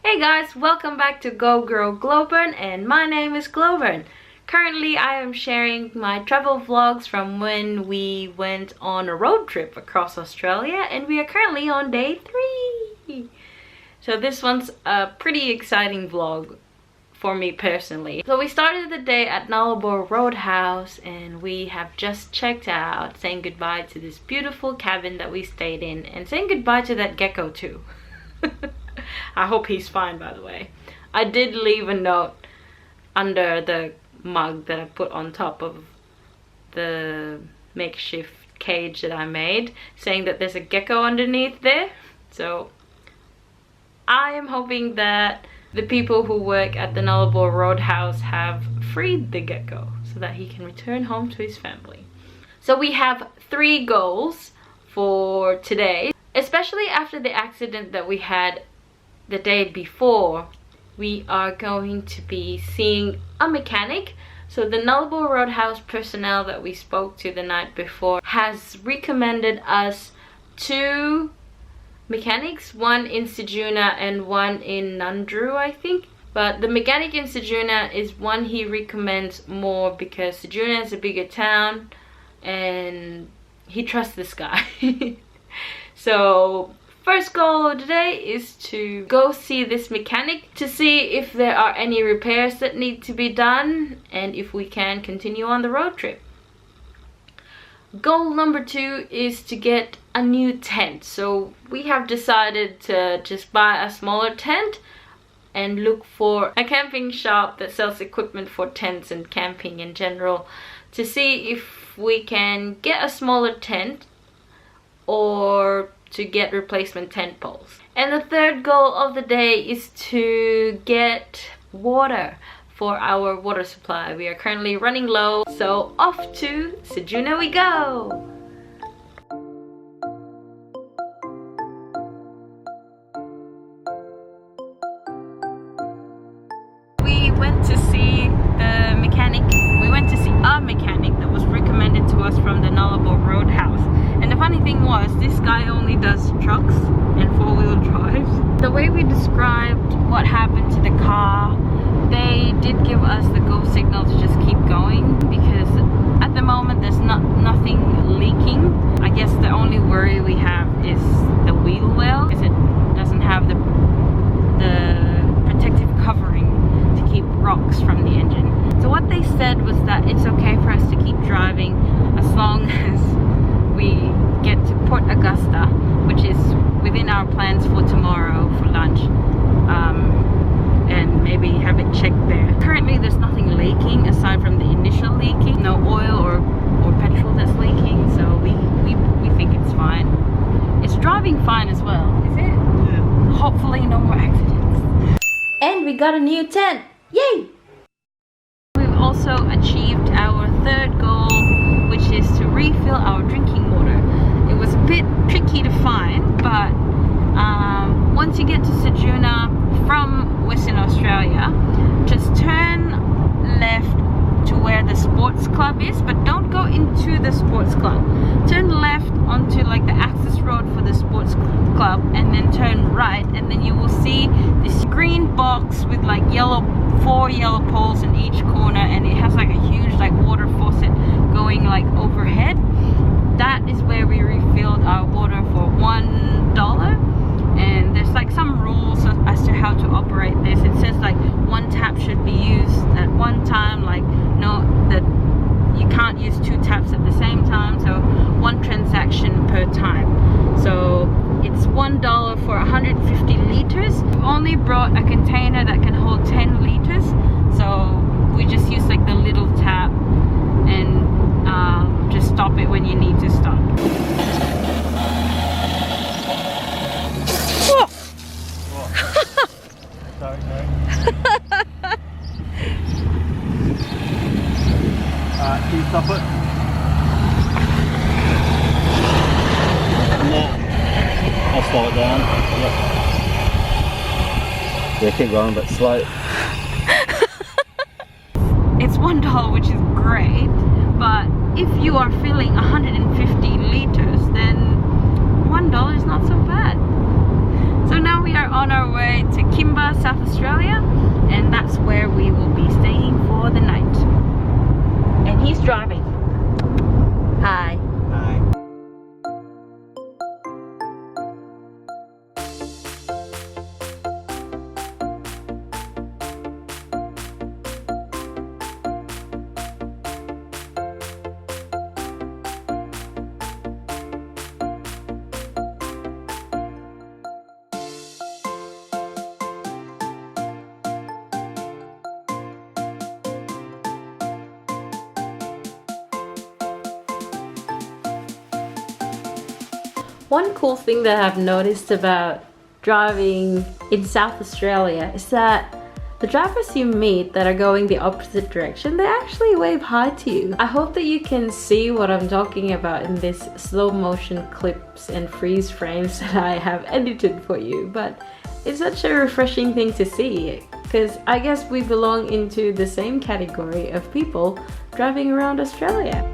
Hey guys, welcome back to GoGrowGlowbern, and my name is Glowbern. Currently I am sharing my travel vlogs from when we went on a road trip across Australia, and we are currently on day 3. So this one's a pretty exciting vlog for me personally. So we started the day at Nullarbor Roadhouse, and we have just checked out, saying goodbye to this beautiful cabin that we stayed in, and saying goodbye to that gecko too. I hope he's fine, by the way. I did leave a note under the mug that I put on top of the makeshift cage that I made, saying that there's a gecko underneath there. So I am hoping that the people who work at the Nullarbor Roadhouse have freed the gecko so that he can return home to his family. So we have 3 goals for today. Especially after the accident that we had the day before, we are going to be seeing a mechanic. So the Nullarbor Roadhouse personnel that we spoke to the night before has recommended us 2 mechanics, one in Ceduna and one in Nundru, I think. But the mechanic in Ceduna is one he recommends more because Ceduna is a bigger town and he trusts this guy. So first goal of today is to go see this mechanic to see if there are any repairs that need to be done and if we can continue on the road trip. Goal number 2 is to get a new tent. So we have decided to just buy a smaller tent and look for a camping shop that sells equipment for tents and camping in general to see if we can get a smaller tent or to get replacement tent poles. And the third goal of the day is to get water for our water supply. We are currently running low, so off to Ceduna we go! We went to see the mechanic. We went to see a mechanic that was recommended to us from the Nullarbor Roadhouse. And the funny thing was, this guy only does trucks and 4-wheel drives. The way we described what happened to the car, they did give us the go signal to just keep going because at the moment there's nothing leaking. I guess the only worry we have is the wheel well, because it doesn't have the protective covering to keep rocks from the engine. So what they said was that it's okay for us to keep driving as long as we get to Port Augusta, which is within our plans for tomorrow for lunch, and maybe have it checked there. Currently there's nothing leaking aside from the initial leaking, no oil or petrol that's leaking, so we think it's fine. It's driving fine as well. Is it? Yeah. Hopefully no more accidents. And we got a new tent! Yay! We've also achieved our 3rd goal, which is to refill our drinking water. It was a bit tricky to find, but once you get to Ceduna from Western Australia, just turn left to where the sports club is, but don't go into the sports club. Turn left onto like the access road for the sports club, and then turn right, and then you will see this green box with like 4 yellow poles in each corner, and it has like a huge like water faucet going like overhead. That is where we refilled our water for $1, and there's like some rules as to how to operate this. It says like 1 tap should be used at one time, like that you can't use 2 taps at the same time, so 1 transaction per time. So it's $1 for 150 liters. We only brought a container that can hold 10 liters, so we just use like the little tap and just stop it when you need to stop. Whoa. Sorry, can you stop it? No. I'll slow it down. Yep. Yeah, keep going, but slow. It's $1, which is great, but if you are filling 150 liters, then $1 is not so bad. So now we are on our way to Kimbas One cool thing that I've noticed about driving in South Australia is that the drivers you meet that are going the opposite direction, they actually wave hi to you. I hope that you can see what I'm talking about in this slow motion clips and freeze frames that I have edited for you, but it's such a refreshing thing to see, because I guess we belong into the same category of people driving around Australia.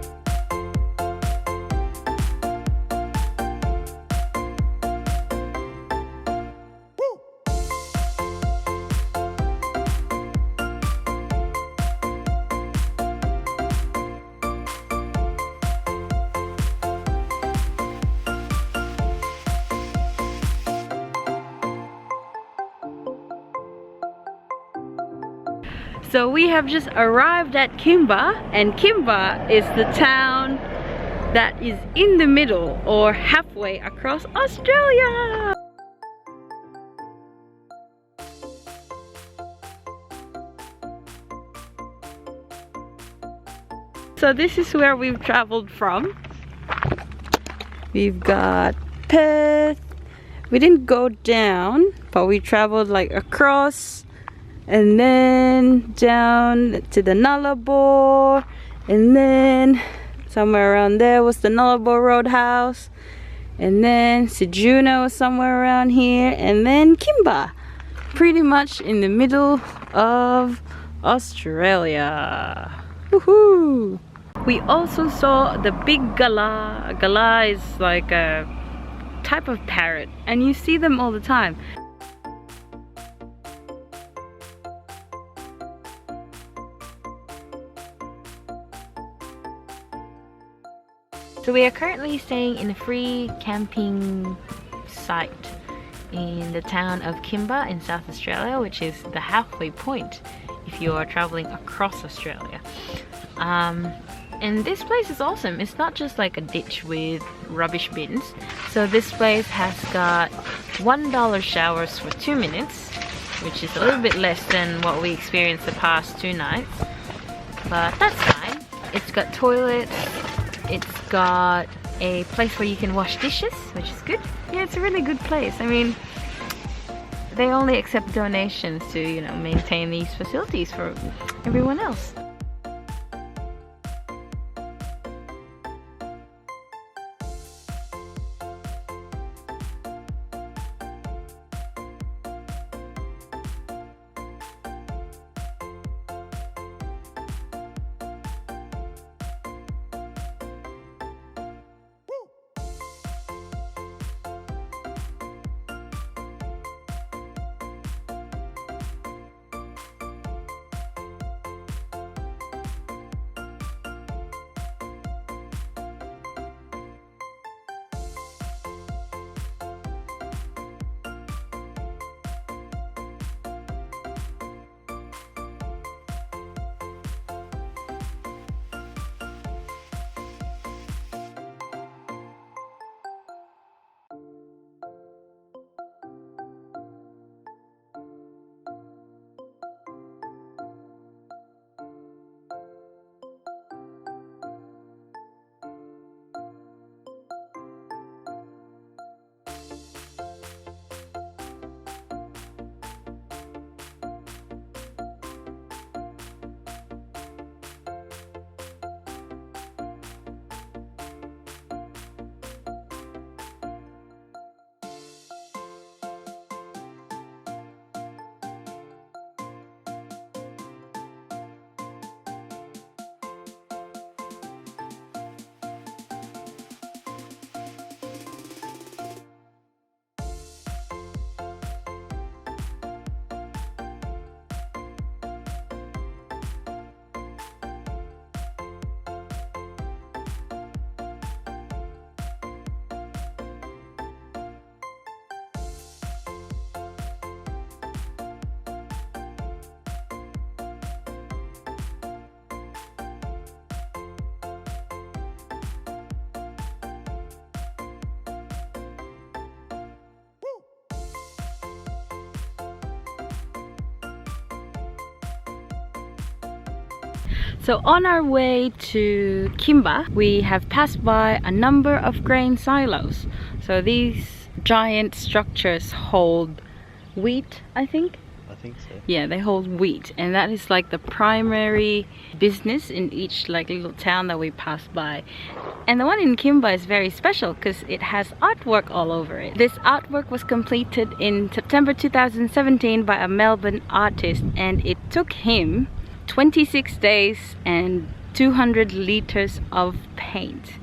So we have just arrived at Kimba, and Kimba is the town that is in the middle or halfway across Australia. So this is where we've traveled from. We've got Perth. We didn't go down, but we traveled like across and then down to the Nullarbor, and then somewhere around there was the Nullarbor Roadhouse, and then Sejuna was somewhere around here, and then Kimba, pretty much in the middle of Australia. Woohoo! We also saw the big gala. A gala is like a type of parrot, and you see them all the time. So we are currently staying in a free camping site in the town of Kimba in South Australia, which is the halfway point if you are traveling across Australia. And this place is awesome. It's not just like a ditch with rubbish bins. So this place has got $1 showers for 2 minutes, which is a little bit less than what we experienced the past 2 nights, but that's fine. It's got toilets. It's got a place where you can wash dishes, which is good. Yeah, it's a really good place. I mean, they only accept donations to, you know, maintain these facilities for everyone else. So on our way to Kimba, we have passed by a number of grain silos. So these giant structures hold wheat, I think. I think so. Yeah, they hold wheat, and that is like the primary business in each like little town that we pass by. And the one in Kimba is very special because it has artwork all over it. This artwork was completed in September 2017 by a Melbourne artist, and it took him 26 days and 200 liters of paint,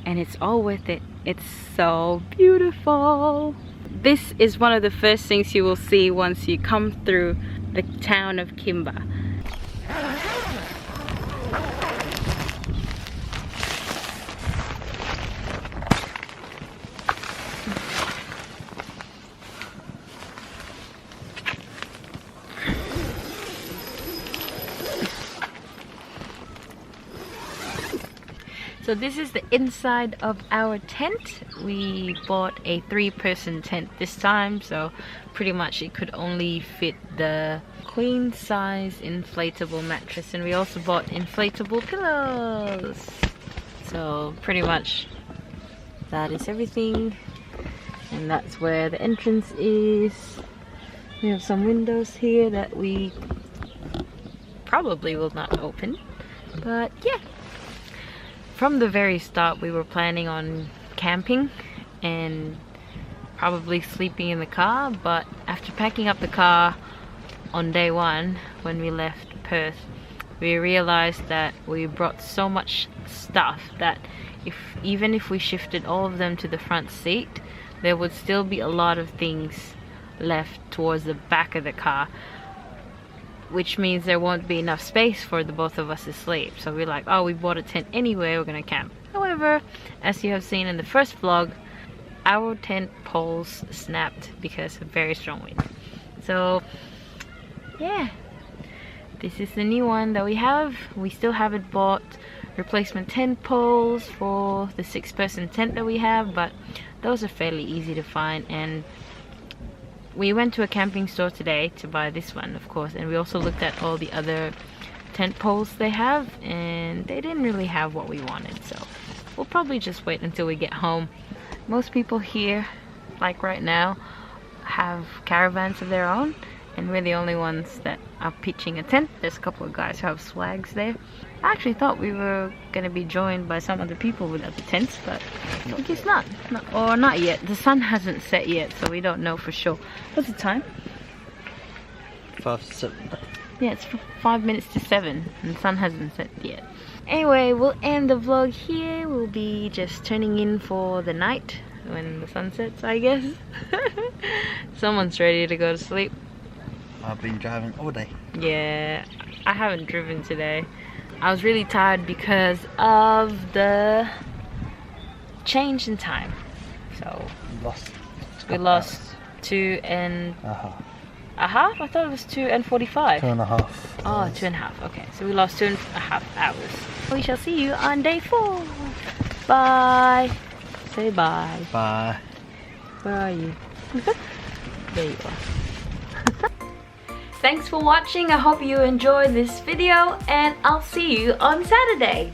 and it's all worth it. It's so beautiful. This is one of the first things you will see once you come through the town of Kimba. So this is the inside of our tent. We bought a 3-person tent this time, so pretty much it could only fit the queen size inflatable mattress, and we also bought inflatable pillows. So pretty much that is everything, and that's where the entrance is. We have some windows here that we probably will not open, but yeah. From the very start, we were planning on camping and probably sleeping in the car, but after packing up the car on day 1 when we left Perth, we realized that we brought so much stuff that even if we shifted all of them to the front seat, there would still be a lot of things left towards the back of the car, which means there won't be enough space for the both of us to sleep. So we're like, oh, we bought a tent anyway, we're gonna camp. However, as you have seen in the first vlog, our tent poles snapped because of very strong wind. So yeah, this is the new one that we have. We still haven't bought replacement tent poles for the 6-person tent that we have, but those are fairly easy to find. And we went to a camping store today to buy this one, of course, and we also looked at all the other tent poles they have, and they didn't really have what we wanted, so we'll probably just wait until we get home. Most people here, like right now, have caravans of their own, and we're the only ones that are pitching a tent. There's a couple of guys who have swags there. I actually thought we were gonna be joined by some other people with other tents, but I guess not. Or not yet. The sun hasn't set yet, so we don't know for sure. What's the time? 5 to 7. Yeah, it's 5 minutes to 7, and the sun hasn't set yet. Anyway, we'll end the vlog here. We'll be just turning in for the night when the sun sets, I guess. Someone's ready to go to sleep. I've been driving all day. Yeah, I haven't driven today. I was really tired because of the change in time. So we lost 2 and a half? I thought it was 2 and 45. 2.5. Oh, 2.5. Okay, so we lost 2.5 hours. We shall see you on day 4. Bye. Say bye. Bye. Where are you? There you are. Thanks for watching. I hope you enjoyed this video, and I'll see you on Saturday.